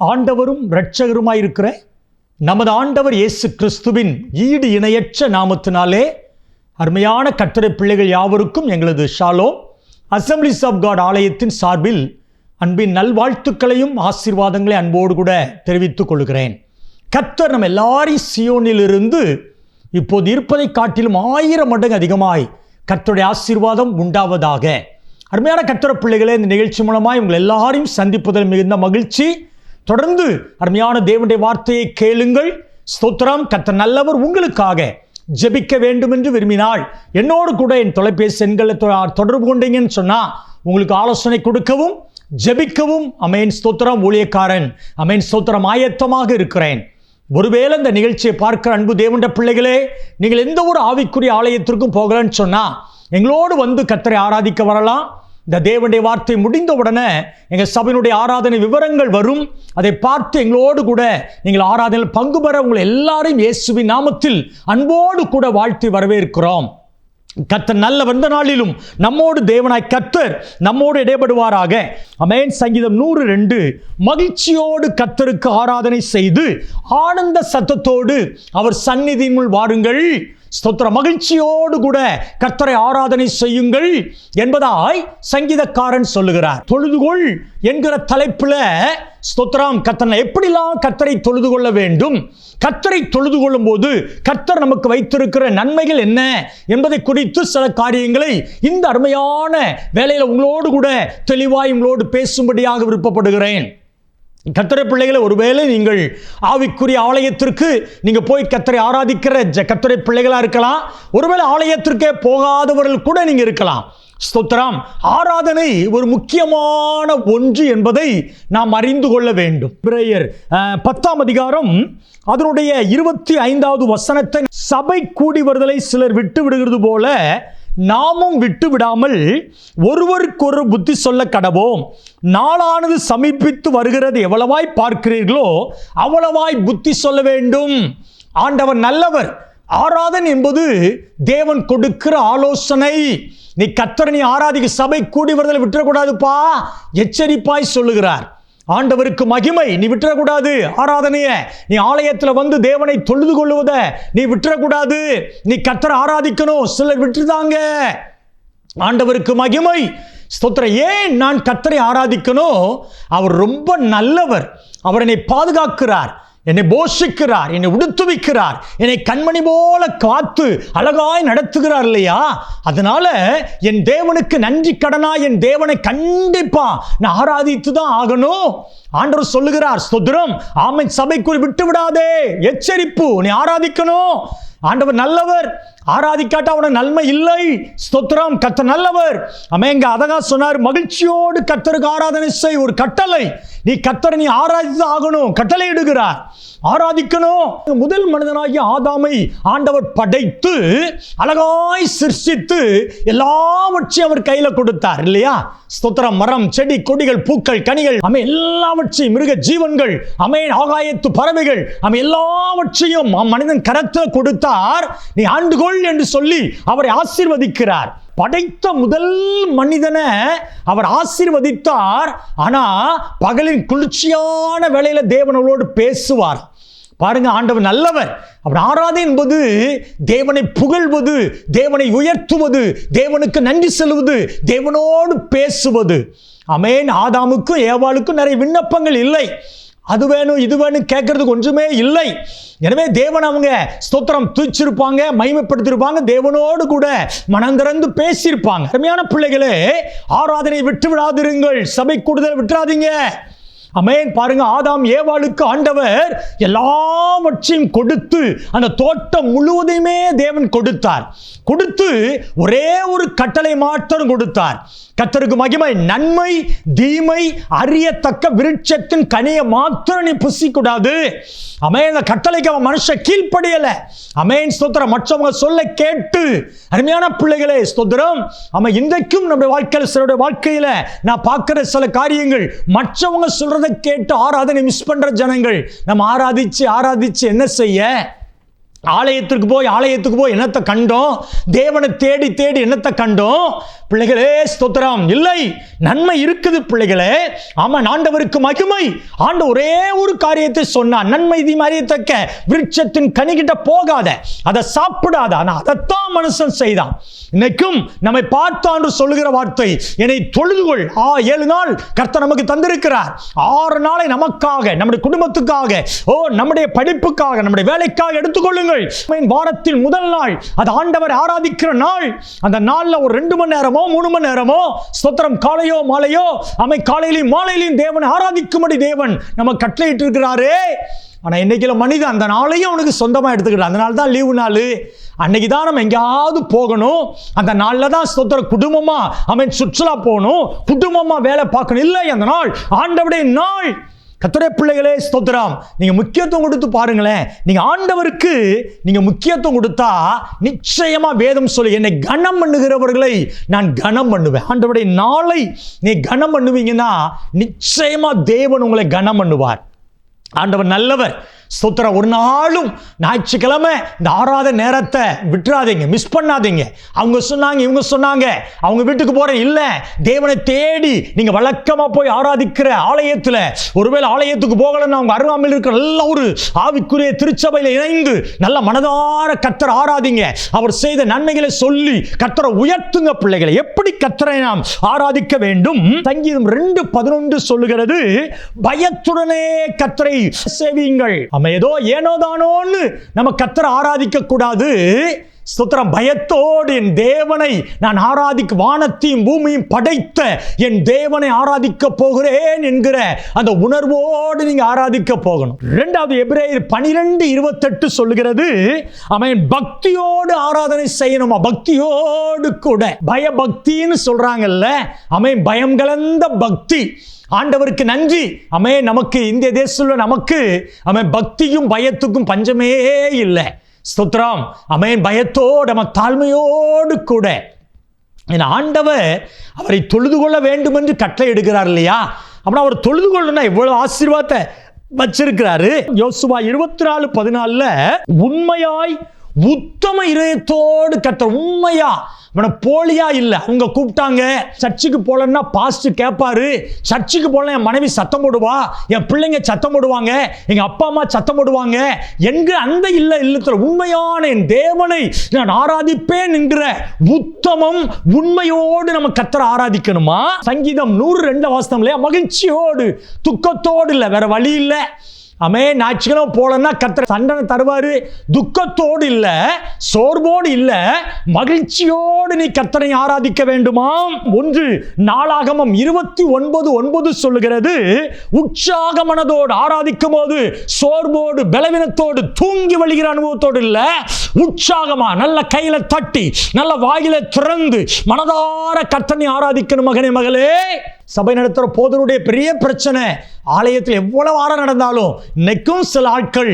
ஆண்டவரும் இரட்சகருமாயிருக்கிற நமது ஆண்டவர் இயேசு கிறிஸ்துவின் ஈடு இணையற்ற நாமத்தினாலே அருமையான கர்த்தருடைய பிள்ளைகள் யாவருக்கும் எங்களது ஷாலோம் அசம்பிளிஸ் ஆஃப் காட் ஆலயத்தின் சார்பில் அன்பின் நல்வாழ்த்துக்களையும் ஆசீர்வாதங்களை அன்போடு கூட தெரிவித்துக் கொள்கிறேன். கர்த்தர் நம்ம எல்லாரையும் சியோனிலிருந்து இப்போது இருப்பதை காட்டிலும் 1000 மடங்கு அதிகமாய் கர்த்தருடைய ஆசீர்வாதம் உண்டாவதாக. அருமையான கர்த்தருடைய பிள்ளைகளே, இந்த நிகழ்ச்சி மூலமாய் உங்கள் எல்லாரையும் சந்திப்பதில் மிகுந்த மகிழ்ச்சி. தொடர்ந்து அருமையான தேவனுடைய வார்த்தையை கேளுங்கள். ஸ்தோத்திரம். கர்த்தர் நல்லவர். உங்களுக்காக ஜெபிக்க வேண்டும் என்று விரும்பினால் என்னோடு கூட என் தொலைபேசி எண்களை தொடர்பு கொண்டீங்கன்னு சொன்னால் உங்களுக்கு ஆலோசனை கொடுக்கவும் ஜெபிக்கவும் அமேன் ஸ்தோத்திரம் ஊழியக்காரன் அமேன் ஸ்தோத்திரம் ஆயத்தமாக இருக்கிறேன். ஒருவேளை இந்த நிகழ்ச்சியை பார்க்கிற அன்பு தேவனுடைய பிள்ளைகளே, நீங்கள் எந்த ஒரு ஆவிக்குரிய ஆலயத்திற்கும் போகலன்னு சொன்னால் எங்களோடு வந்து கர்த்தரை ஆராதிக்க வரலாம். இந்த தேவனுடைய வார்த்தை முடிந்த உடனே எங்கள் சபையினுடைய ஆராதனை விவரங்கள் வரும். அதை பார்த்து எங்களோடு கூட நீங்கள் ஆராதனையில் பங்கு பெற உங்களை எல்லாரையும் இயேசுவின் நாமத்தில் அன்போடு கூட வாழ்த்தி வரவேற்கிறோம். கர்த்தர் நல்ல வந்த நாளிலும் நம்மோடு தேவனாய் கர்த்தர் நம்மோடு இடைபடுவாராக. ஆமென். சங்கீதம் 102 மகிழ்ச்சியோடு கர்த்தருக்கு ஆராதனை செய்து ஆனந்த சத்தத்தோடு அவர் சந்நிதியினுள் வாருங்கள். ஸ்தோத்திர. மகிழ்ச்சியோடு கூட கர்த்தரை ஆராதனை செய்யுங்கள் என்பதாய் சங்கீதக்காரன் சொல்லுகிறார். தொழுதுகொள் என்கிற தலைப்புல ஸ்தோத்திரம் கர்த்தர் எப்படிலாம் கர்த்தரை தொழுது கொள்ள வேண்டும், கர்த்தரை தொழுது கொள்ளும் போது கர்த்தர் நமக்கு வைத்திருக்கிற நன்மைகள் என்ன என்பதை குறித்து சில காரியங்களை இந்த அருமையான வேளையில் உங்களோடு கூட தெளிவாய் உங்களோடு பேசும்படியாக விருப்பப்படுகிறேன். கர்த்தரை பிள்ளைகளை, ஒருவேளை நீங்கள் ஆவிக்குரிய ஆலயத்திற்கு நீங்கள் போய் கர்த்தரை ஆராதிக்கிற கர்த்தரை பிள்ளைகளாக இருக்கலாம். ஒருவேளை ஆலயத்திற்கே போகாதவர்கள் கூட நீங்கள் இருக்கலாம். ஸ்தோத்திரம். ஆராதனை ஒரு முக்கியமான ஒன்று என்பதை நாம் அறிந்து கொள்ள வேண்டும். எபிரேயர் 10ஆம் அதிகாரம் அதனுடைய 25வது வசனத்தை, சபை கூடி வருதலை சிலர் விட்டு விடுகிறது போல நாமும் விட்டு விடாமல் ஒருவருக்கொரு புத்தி சொல்ல கடவோம். நாளானது சமீபித்து வருகிறது எவ்வளவாய் பார்க்கிறீர்களோ அவ்வளவாய் புத்தி சொல்ல வேண்டும். ஆண்டவர் நல்லவர். ஆராதனை என்பது தேவன் கொடுக்கிற ஆலோசனை. நீ கர்த்தரை ஆராதிக்க சபை கூடி வருதலை விட்டுறக்கூடாதுப்பா, எச்சரிப்பாய் சொல்லுகிறார். ஆண்டவருக்கு மகிமை. நீ விட்டுறக்கூடாது. ஆராதனைய நீ ஆலயத்தில் வந்து தேவனை தொழுது கொள்வத நீ விட்டுறக்கூடாது. நீ கர்த்தரை ஆராதிக்கணும். சிலர் விட்டுதாங்க. ஆண்டவருக்கு மகிமை. ஸ்தோத்திரம். ஏன் நான் கர்த்தரை ஆராதிக்கணும்? அவர் ரொம்ப நல்லவர். அவர் என்னை பாதுகாக்கிறார், என்னை போஷிக்கிறார், என்னை உடுத்துவிக்கிறார், என்னை கண்மணி போல காத்து அழகாய் நடத்துகிறார் இல்லையா? அதனால என் தேவனுக்கு நன்றி கடனா என் தேவனை கண்டிப்பா நான் ஆராதித்து தான் ஆகணும். ஆண்டவர் சொல்லுகிறார். ஸ்தோத்திரம். ஆமென். சபைக்குள் விட்டு விடாதே, எச்சரிப்பு. நீ ஆராதிக்கணும். ஆண்டவர் நல்லவர். ஆராதிக்காட்ட அவன நன்மை இல்லை. ஸ்தோத்திரம். கர்த்தர் நல்லவர். அமேங்க அதகா சொன்னார், மகிழ்ச்சியோடு கர்த்தருக்கு ஆராதனை செய். ஒரு கட்டளை. நீ கர்த்தரை நீ ஆராதித்து ஆகணும். கட்டளை இடுகிறார். ஆராதிக்கணும். முதல் மனிதனாகிய ஆதாமை ஆண்டவர் படைத்து அழகாய் சிருஷ்டித்து எல்லாவற்றையும் அவர் கையில கொடுத்தார் இல்லையா? ஸ்தோத்திரம். மரம், செடி, கொடிகள், பூக்கள், கனிகள், அமை எல்லாவற்றையும், மிருக ஜீவன்கள், அமேன், ஆகாயத்து பறவைகள், அமை எல்லாவற்றையும் மனிதன் கரத்தில் கொடுத்தார். நீ ஆண்டுகொள் என்று சொல்லி அவரை ஆசீர்வதிக்கிறார். படைத்த முதல் மனிதனை அவர் ஆசீர்வதித்தார். ஆனா பகலின் குளிர்ச்சியான வேளையில தேவனோடு பேசுவார். பாருங்க, ஆண்டவர் நல்லவர். அவர் ஆராதனை என்பது தேவனை புகழ்வது, தேவனை உயர்த்துவது, தேவனுக்கு நன்றி செலுவது, தேவனோடு பேசுவது. ஆமென். ஆதாமுக்கும் ஏவாளுக்கும் நிறைய விண்ணப்பங்கள் இல்லை. அது வேணும் இது வேணும் கேட்கறதுக்கு ஒன்றுமே இல்லை. எனவே தேவன் அவங்க ஸ்தோத்திரம் தூச்சிருப்பாங்க, மகிமைப்படுத்திருப்பாங்க, தேவனோடு கூட மனந்திறந்து பேசியிருப்பாங்க. அருமையான பிள்ளைகளே, ஆராதனை விட்டு விடாதிருங்கள். சபை கூடுதல் விட்டுறாதீங்க. ஆமென். பாருங்க, ஆதாம் ஏவாளுக்கு ஆண்டவர் எல்லாவற்றையும் கொடுத்து அந்த தோட்டம் முழுவதையுமே தேவன் கொடுத்தார். கொடுத்து ஒரே ஒரு கட்டளை மாத்திரம் கொடுத்தார். கர்த்தருக்கு மகிமை. நன்மை தீமை அறியத்தக்க விருட்சத்தின் கனியை மாத்திரம் நீ புசிக்கூடாது. ஆமென். அந்த கட்டளைக்கு அவன் மனுஷன் கீழ்ப்படியல. ஆமென். ஸ்தோத்திரம். மற்றவங்க சொல்ல கேட்டு அருமையான பிள்ளைகளே, ஸ்தோத்திரம். ஆமா, இன்றைக்கும் நம்முடைய வாழ்க்கையில் சிலருடைய வாழ்க்கையில நான் பார்க்கிற சில காரியங்கள், மற்றவங்க சொல்றதை கேட்டு ஆராதனை மிஸ் பண்ற ஜனங்கள். நம்ம ஆராதிச்சு என்ன செய்ய? ஆலயத்துக்கு போய் என்னத்தை கண்டோம்? தேவனை தேடி என்னத்தை கண்டோம்? பிள்ளைகளே ஸ்தோத்திரம். இல்லை, நன்மை இருக்குது பிள்ளைகளே. ஆமா, ஆண்டவருக்கு மகிமை. ஆண்டவர் ஒரே ஒரு காரியத்தை சொன்னார், நன்மை தீமை அறியத்தக்க விருட்சத்தின் கனிகிட்ட போகாத, அதை சாப்பிடாத. ஆனா அதைத்தான் மனுஷன் செய்தான். இன்னைக்கும் நம்மை பார்த்தாண்டு சொல்லுகிற வார்த்தை, என்னை தொழுதுகொள். 7 நாள் கர்த்தர் நமக்கு தந்திருக்கிறார். 6 நாளை நமக்காக, நம்முடைய குடும்பத்துக்காக, நம்முடைய படிப்புக்காக, நம்முடைய வேலைக்காக எடுத்துக்கொள்ளுங்கள். வாரத்தில் முதல் நாள் அது ஆண்டவர் ஆராதிக்கிற நாள். அந்த நாள்ல ஒரு 2 மணி நேரமோ 3 மணி நேரமோ ஸ்தோத்திரம், காலையோ மாலையோ, காலையிலும் மாலையிலும் தேவனை ஆராதிக்கும்படி தேவன் நம்ம கட்டளையிட்டு இருக்கிறாரே. ஆனா இன்னைக்கு மனிதன் அந்த நாளையும் அவனுக்கு சொந்தமா எடுத்துக்கிறான். அந்த நாள் தான் லீவு நாள், அன்னைக்கு தான் நம்ம எங்கேயாவது போகணும், அந்த நாளில் தான் ஸ்தோத்திர குடும்பமா சுற்றுலா போகணும், குடும்பமா வேலை பார்க்கணும். இல்லை, அந்த நாள் ஆண்டவருடைய நாள். கர்த்தருடைய பிள்ளைகளே ஸ்தோத்திரம். நீங்க முக்கியத்துவம் கொடுத்து பாருங்களேன். நீங்க ஆண்டவருக்கு நீங்க முக்கியத்துவம் கொடுத்தா நிச்சயமா வேதம் சொல்லி, என்னை கனம் பண்ணுகிறவர்களை நான் கனம் பண்ணுவேன். ஆண்டவருடைய நாளை நீ கனம் பண்ணுவீங்கன்னா நிச்சயமா தேவன் உங்களை கனம் பண்ணுவார். ஆண்டவர் நல்லவர். ஸ்தோத்திரம். ஒரு நாளும் ஞாயிற்றுக்கிழமை இந்த ஆராத நேரத்தை விட்டுறாதீங்க, மிஸ் பண்ணாதீங்க. அவங்க சொன்னாங்க, இவங்க சொன்னாங்க, அவங்க வீட்டுக்கு போறேன். இல்லை, தேவனை தேடி நீங்க வழக்கமா போய் ஆராதிக்கிற ஆலயத்தில், ஒருவேளை ஆலயத்துக்கு போகலன்னா அவங்க அருகாமையில் இருக்கிற நல்ல ஒரு ஆவிக்குரிய திருச்சபையில் இணைந்து நல்ல மனதார கர்த்தரை ஆராதிங்க. அவர் செய்த நன்மைகளை சொல்லி கர்த்தரை உயர்த்துங்க. பிள்ளைகளை எப்படி கர்த்தரை நாம் ஆராதிக்க வேண்டும்? சங்கீதம் 2:11 சொல்லுகிறது, பயத்துடனே கர்த்தரை சேவியுங்கள். ஏதோ ஏனோதானோன்னு நம்ம கர்த்தரை ஆராதிக்க கூடாது. ஸ்தோத்திரம். பயத்தோடு என் தேவனை நான் ஆராதிக்க, வானத்தையும் பூமியும் படைத்த என் தேவனை ஆராதிக்க போகிறேன் என்கிற அந்த உணர்வோடு நீங்க ஆராதிக்க போகணும். 2 எபிரேயர் 12:28 சொல்லுகிறது, பக்தியோடு ஆராதனை செய்யணுமா? பக்தியோடு கூட. பயபக்தின்னு சொல்றாங்கல்ல, பயம் கலந்த பக்தி. ஆண்டவருக்கு நன்றி. நமக்கு இந்திய தேசத்தில் நமக்கு பக்தியும் பயத்துக்கும் பஞ்சமே இல்லை. ஸ்தோத்திரம். பயத்தோடு தாழ்மையோடு கூட ஆண்டவர் அவரை தொழுது கொள்ள வேண்டும் என்று கட்டளை எடுக்கிறார் இல்லையா? அப்படின்னா அவர் தொழுது கொள்ளணும்னா எவ்வளவு ஆசீர்வாதத்தை வச்சிருக்கிறாரு. யோசுவா 24:14 உண்மையாய் உத்தம இதயத்தோடு கர்த்தர், உண்மையா, போலியா இல்ல. அவங்க கூப்பிட்டாங்க, சர்ச்சுக்கு போலன்னா பாஸ்டர் கேட்பாரு, சர்ச்சுக்கு போல என் மனைவி சத்தம் போடுவா, என் பிள்ளைங்க சத்தம் போடுவாங்க, எங்க அப்பா அம்மா சத்தம் போடுவாங்க என்கிற அந்த இல்லத்தில் உண்மையான என் தேவனை நான் ஆராதிப்பேன் என்கிற உத்தமம், உண்மையோடு நம்ம கர்த்தரை ஆராதிக்கணுமா? சங்கீதம் 102 வாசனம் இல்லையா? மகிழ்ச்சியோடு, துக்கத்தோடு இல்லை, வேற வழி இல்லை. ஞாயிற்றுக்கிழமை போலன்னா கர்த்தர் தண்டனை தருவாரு. துக்கத்தோடு இல்ல, சோர்வோடு இல்ல, மகிழ்ச்சியோடு நீ கர்த்தரை ஆராதிக்க வேண்டுமாம். 1 நாளாகமம் 29:9 சொல்லுகிறது, உற்சாக மனதோடு ஆராதிக்கும் போது சோர்வோடு பலவீனத்தோடு தூங்கி வழிகிற அனுபவத்தோடு இல்ல, உற்சாகமா நல்ல கையில தட்டி நல்ல வாயில திறந்து மனதார கர்த்தரை ஆராதிக்கணும். மகனே மகளே, சபை நடத்துகிற போதருடைய பெரிய பிரச்சனை, ஆலயத்தில் எவ்வளவு வாரம் நடந்தாலும் இன்னைக்கும் சில ஆட்கள்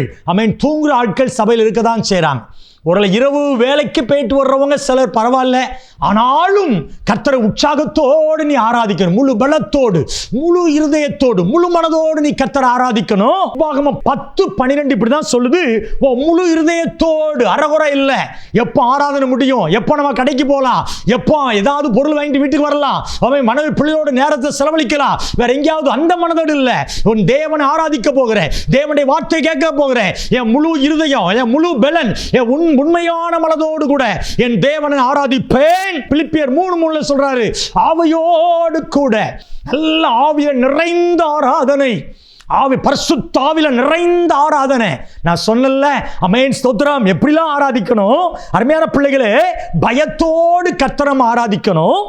தூங்குற ஆட்கள் சபையில் இருக்க தான் செய்கிறாங்க. ஒரு இரவு வேலைக்கு போயிட்டு வர்றவங்க சிலர் பரவாயில்ல, ஆனாலும் கர்த்தரை உற்சாகத்தோடு நீ ஆராதிக்கணும். முழு பலத்தோடு, முழு இருதயத்தோடு, முழு மனதோடு நீ கர்த்தரை ஆராதிக்கணும். உபாகமம் 10:12 இப்படிதான் சொல்லுது, முழு இருதயத்தோடு, அறகுறை இல்லை. எப்போ ஆராதனை முடியும், எப்போ நம்ம கடைக்கு போகலாம், எப்போ ஏதாவது பொருள் வாங்கிட்டு வீட்டுக்கு வரலாம், மனைவி பிள்ளையோடு நேரத்தை செலவழிக்கலாம், வேற எங்கேயாவது அந்த மனதோடு இல்லை. உன் தேவனை ஆராதிக்க போகிறேன், தேவனுடைய வார்த்தை கேட்க போகிறேன், என் முழு இருதயம், என் முழு பலன், என் உண்மையான மனதோடு கூட என் தேவனை ஆராதிப்பேன். பிலிப்பியர் 3:3 சொல்றாரு, ஆவியோடு கூட, நல்ல ஆவிய நிறைந்த ஆராதனை, ஆவி பரிசுத்த ஆவியில நிறைந்த ஆராதனை. நான் சொன்னல, ஸ்தோத்திரம். எப்படிலாம் ஆராதிக்கணும்? அருமையான பிள்ளைகளே, பயத்தோடு கர்த்தரை ஆராதிக்கணும்.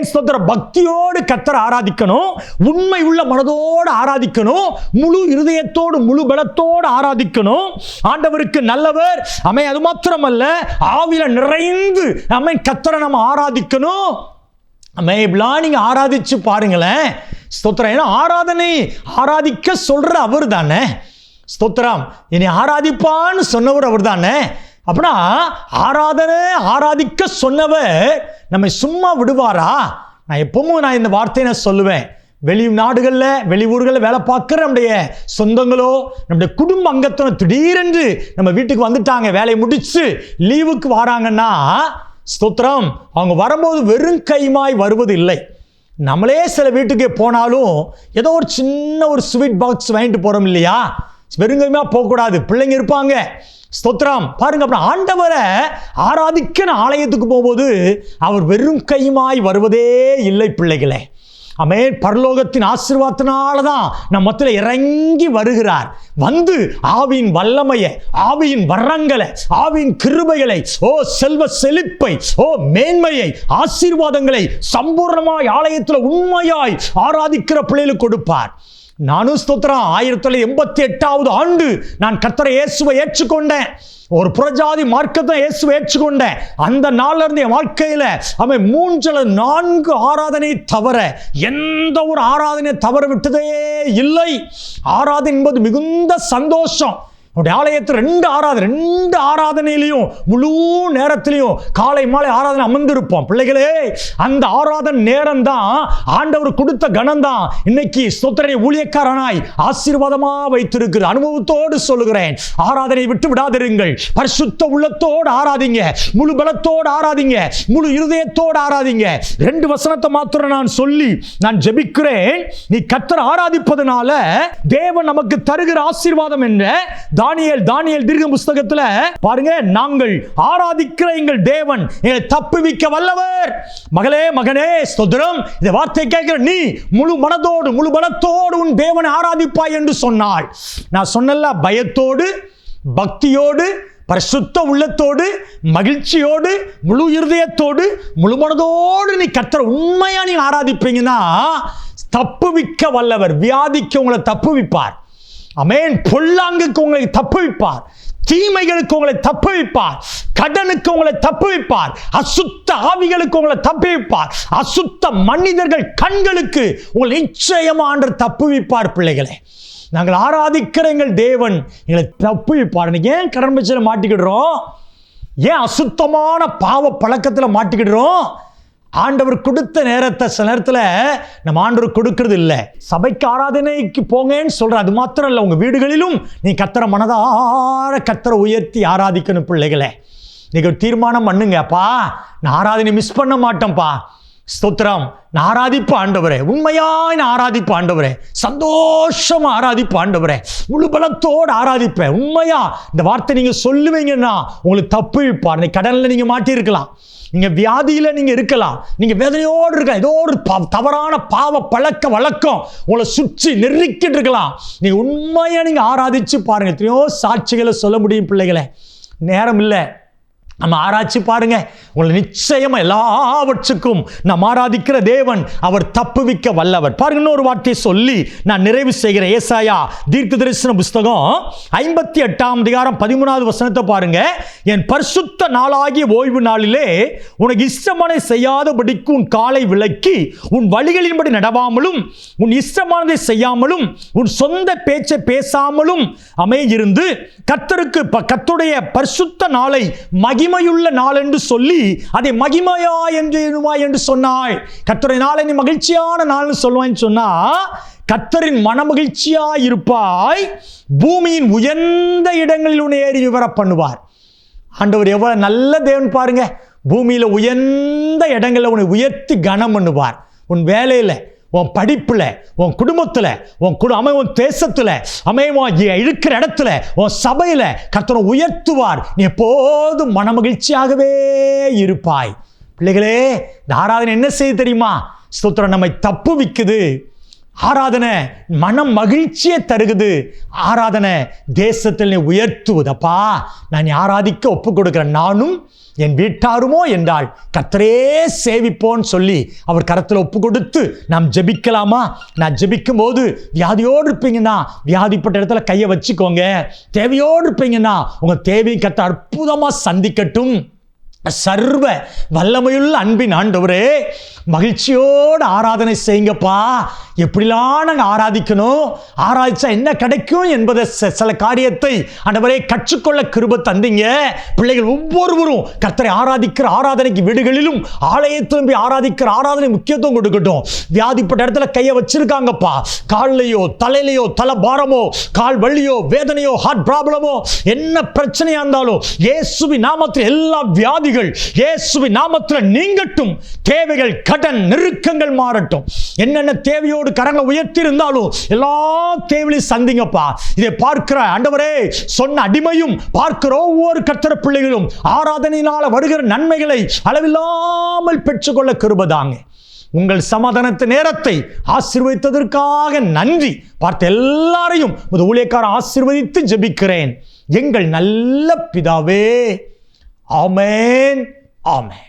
ஸ்தோத்திரம். பக்தியோடு கர்த்தரை ஆராதிக்கணும். உண்மை உள்ள மனதோடு ஆராதிக்கணும். முழு இருதயத்தோடு, முழு பலத்தோடு ஆராதிக்கணும். ஆண்டவருக்கு நல்லவர். அது மாத்திரமல்ல, ஆவியில நிறைந்து கர்த்தரை நம்ம ஆராதிக்கணும். நீங்க ஆராதிச்சு பாருங்களேன். ஸ்தோத்திரம். ஆராதனை ஆராதிக்க சொல்ற அவர் தானே. ஸ்தோத்திரம். இனி ஆராதிப்பான்னு சொன்னவர் அவர் தானே. அப்படின்னா ஆராதனை ஆராதிக்க சொன்னவர் நம்மை சும்மா விடுவாரா? நான் எப்பவும் இந்த வார்த்தையை சொல்லுவேன். வெளிநாடுகளில், வெளியூர்களில் வேலை பார்க்குற நம்முடைய சொந்தங்களோ, நம்முடைய குடும்ப அங்கத்தினர் திடீரென்று நம்ம வீட்டுக்கு வந்துட்டாங்க, வேலையை முடிச்சு லீவுக்கு வராங்கன்னா ஸ்தோத்திரம். அவங்க வரும்போது வெறும் கைமாய் வருவது இல்லை. நம்மளே சில வீட்டுக்கு போனாலும் ஏதோ ஒரு சின்ன ஒரு ஸ்வீட் பாக்ஸ் வாங்கிட்டு போகிறோம் இல்லையா? வெறுங்கையுமா போகக்கூடாது. பிள்ளைங்க இருப்பாங்க. ஸ்தோத்திரம். பாருங்க, அப்புறம் ஆண்டவரை ஆராதிக்கிற ஆலயத்துக்கு போகும்போது அவர் வெறும் கையுமாய் வருவதே இல்லை பிள்ளைகளே. ஆமென். பரலோகத்தின் ஆசீர்வாதத்தினால தான் நம் மத்தியில் இறங்கி வருகிறார். வந்து ஆவியின் வல்லமையை, ஆவியின் வரங்களை, ஆவியின் கிருபைகளை, செல்வ செழிப்பை, மேன்மையை, ஆசீர்வாதங்களை சம்பூர்ணமாய் ஆலயத்தில் உண்மையாய் ஆராதிக்கிற பிள்ளைகளுக்கு கொடுப்பார். நானும் ஸ்தோத்திரம் 1988 ஆண்டு நான் கர்த்தரை இயேசுவை ஏற்றுக்கொண்டேன். ஒரு புறஜாதி மார்க்கத்தை இயேசுவை ஏற்றுக்கொண்டேன். அந்த நாள்ல இருந்து என் வாழ்க்கையில அவன் 3-4 ஆராதனை தவிர எந்த ஒரு ஆராதனை தவற விட்டதே இல்லை. ஆராதனை என்பது மிகுந்த சந்தோஷம். ஆலயத்தில் 2 ஆராதனையிலையும் முழு நேரத்திலையும் காலை மாலை ஆராதனை அமர்ந்திருப்போம். பிள்ளைகளே, அந்த ஆராதனை நேரம் தான் ஆண்டவர் கொடுத்த கணம் தான் இன்னைக்கு ஸ்தோத்திர ஊழியக்காரனாய் ஆசீர்வாதமா வைத்திருக்கிறது. அனுபவத்தோடு சொல்லுகிறேன், ஆராதனை விட்டு விடாதிருங்கள். பரிசுத்த உள்ளத்தோடு ஆராதிங்க, முழு பலத்தோடு ஆராதிங்க, முழு இருதயத்தோடு ஆராதிங்க. 2 வசனத்தை மாத்திரம் நான் சொல்லி நான் ஜெபிக்கிறேன். நீ கர்த்தரை ஆராதிப்பதனால தேவன் நமக்கு தருகிற ஆசீர்வாதம் என்ற தானியேல் தீர்க்க புஸ்தகத்துல பாருங்க, நாங்கள் ஆராதிக்கிற எங்கள் தேவன் எங்களை தப்புவிக்க வல்லவர். மகளே, மகனே, ஸ்தோத்திரம். இந்த வார்த்தை கேட்கிற நீ முழு மனதோடு முழு பலத்தோடு உன் தேவனை ஆராதிப்பாய் என்று சொன்னால், நான் சொன்னல, பயத்தோடு பக்தியோடு பரிசுத்த உள்ளத்தோடு மகிழ்ச்சியோடு முழு இருதயத்தோடு முழு மனதோடு நீ கர்த்தரை உண்மையா நீ ஆராதிப்பீங்கன்னா தப்புவிக்க வல்லவர். வியாதிக்கு உங்களை தப்புவிப்பார். ஆமென். பொல்லாங்குக்கு உங்களை தப்புவிப்பார். தீமைகளுக்கு உங்களை தப்புவிப்பார். கடனுக்கு உங்களை தப்புவிப்பார். அசுத்த ஆவிகளுக்கு உங்களை தப்புவிப்பார். அசுத்த மனிதர்கள் கண்களுக்கு உங்களை நிச்சயமா ஆண்டவர் தப்புவிப்பார். பிள்ளைகளே, நாங்கள் ஆராதிக்கிற எங்கள் தேவன் எங்களை தப்புவிப்பார். ஏன் கடன் பிரச்சனை மாட்டிக்கிடுறோம்? ஏன் அசுத்தமான பாவ பழக்கத்தில் மாட்டிக்கிடுறோம்? ஆண்டவர் கொடுத்த நேரத்தை சில நேரத்தில் நம்ம ஆண்டவர் கொடுக்கறது இல்லை. சபைக்கு ஆராதனைக்கு போங்கன்னு சொல்ற, அது மாத்திரம் இல்லை, உங்க வீடுகளிலும் நீ கர்த்தரை மனதார கர்த்தரை உயர்த்தி ஆராதிக்கணும். பிள்ளைகளே, நீங்க ஒரு தீர்மானம் பண்ணுங்கப்பா, நான் ஆராதனை மிஸ் பண்ண மாட்டேன்ப்பா. ஸ்தோத்திரம். நான் ஆராதிப்பு ஆண்டவரே, உண்மையாய் நான் ஆராதிப்பு ஆண்டவரே, சந்தோஷமா ஆராதிப்பு ஆண்டவரே, முழு பலத்தோடு ஆராதிப்பேன். உண்மையா இந்த வார்த்தை நீங்க சொல்லுவீங்கன்னா உங்களுக்கு தப்புவிப்பார். கடல்ல நீங்க மாட்டிருக்கலாம், நீங்க வியாதியில நீங்க இருக்கலாம், நீங்க வேதனையோடு இருக்கலாம், ஏதோ ஒரு தவறான பாவ பழக்க வழக்கம் உங்களை சுற்றி நெருக்கிட்டு இருக்கலாம். நீங்க உண்மையா நீங்க ஆராதிச்சு பாருங்க. எத்தனையோ சாட்சிகளை சொல்ல முடியும். பிள்ளைகளை, நேரம் இல்லை, நம்ம ஆராய்ச்சி பாருங்க. உங்களை நிச்சயமா எல்லாவற்றுக்கும் நாம் ஆராதிக்கிற தேவன் அவர் தப்புவிக்க வல்லவர். பாருங்க, இன்னொரு வார்த்தையை சொல்லி நான் நிறைவு செய்கிறேன். ஏசாயா தீர்க்க தரிசன புஸ்தகம் 58 வசனத்தை பாருங்க. என் பரிசுத்த நாளாகிய ஓய்வு நாளிலே உனக்கு இஷ்டமானதை செய்யாதபடிக்கு உன் காலை விலக்கி உன் வழிகளின்படி நடவாமலும் உன் இஷ்டமானதை செய்யாமலும் உன் சொந்த பேச்சை பேசாமலும் அமையிருந்து கர்த்தருடைய பரிசுத்த நாளை மகிமையுள்ள நாள் என்று சொல்லி அதை மகிமையா என்று சொன்னாய். கர்த்தருடைய நாளை நீ மகிழ்ச்சியான நாள்னு சொல்லுவான்னு சொன்னா கர்த்தரின் மனமகிழ்ச்சியா இருப்பாய். பூமியின் உயர்ந்த இடங்களில் உன்னை ஏறி விவர பண்ணுவார். ஆண்டவர் எவ்வளவு நல்ல தேவன் பாருங்க. பூமியில உயர்ந்த இடங்களில் உன்னை உயர்த்தி கனம் பண்ணுவார். உன் வேலையில, உன் படிப்புல, உன் குடும்பத்துல, உன் தேசத்துல, இருக்கிற இடத்துல, உன் சபையில கர்த்தரை உயர்த்துவார். நீ எப்போதும் மனமகிழ்ச்சியாகவே இருப்பாய். பிள்ளைகளே, இந்த ஆராதனை என்ன செய்ய தெரியுமா? ஸ்தோத்திரம், நம்மை தப்புவிக்குது. ஆராதனை மனம் மகிழ்ச்சியை தருகுது. ஆராதனை தேசத்தில் நீ உயர்த்துவதப்பா. நான் ஆராதிக்க ஒப்பு கொடுக்கிறேன், நானும் என் வீட்டாருமோ என்றால் கர்த்தரே சேவிப்போன்னு சொல்லி அவர் கரத்தில் ஒப்பு கொடுத்து நாம் ஜெபிக்கலாமா? நான் ஜெபிக்கும் போது வியாதியோடு இருப்பீங்கன்னா வியாதிப்பட்ட இடத்துல கையை வச்சுக்கோங்க. தேவையோடு இருப்பீங்கன்னா உங்க தேவையை கர்த்தர் அற்புதமா சந்திக்கட்டும். சர்வ வல்லமையுள்ள அன்பின் ஆண்டவரே, மகிழ்ச்சியோடு ஆராதனை செய்யுங்கப்பா. எப்படிலாம் நாங்கள் ஆராதிக்கணும், ஆராதிச்சா என்ன கிடைக்கும் என்பதை சில காரியத்தை ஆண்டவரே கற்றுக்கொள்ள கிருபை தந்தீங்க. பிள்ளைகள் ஒவ்வொருவரும் கர்த்தரை ஆராதிக்கிற ஆராதனைக்கு வீடுகளிலும் ஆலயத்திலும் போய் ஆராதிக்கிற ஆராதனை முக்கியத்துவம் கொடுக்கட்டும். வியாதிப்பட்ட இடத்துல கையை வச்சிருக்காங்கப்பா, கால்லையோ தலையிலையோ தலை பாரமோ கால் வலியோ வேதனையோ ஹார்ட் ப்ராப்ளமோ என்ன பிரச்சனையா இருந்தாலும் இயேசுவின் நாமத்தில் எல்லா வியாதிகள் இயேசுவின் நாமத்தில் நீங்கட்டும். தேவைகள் கடன் நெருக்கங்கள் மாறட்டும். என்னென்ன தேவையோடு கரங்களை உயர்த்தி இருந்தாலும் எல்லா தேவையும் சந்திங்கப்பா. இதை பார்க்கிற ஆண்டவரே சொன்ன அடிமையும் பார்க்கிற ஒவ்வொரு கர்த்தர் பிள்ளைகளும் ஆராதனையினால வருகிற நன்மைகளை அளவில்லாமல் பெற்றுக்கொள்ள கிருபைதாங்க. உங்கள் சமாதானத்து நேரத்தை ஆசீர்வதித்ததற்காக நன்றி. பார்த்த எல்லாரையும் ஊழியக்காரர் ஆசீர்வதித்து ஜெபிக்கிறேன் எங்கள் நல்ல பிதாவே. ஆமென், ஆமென்.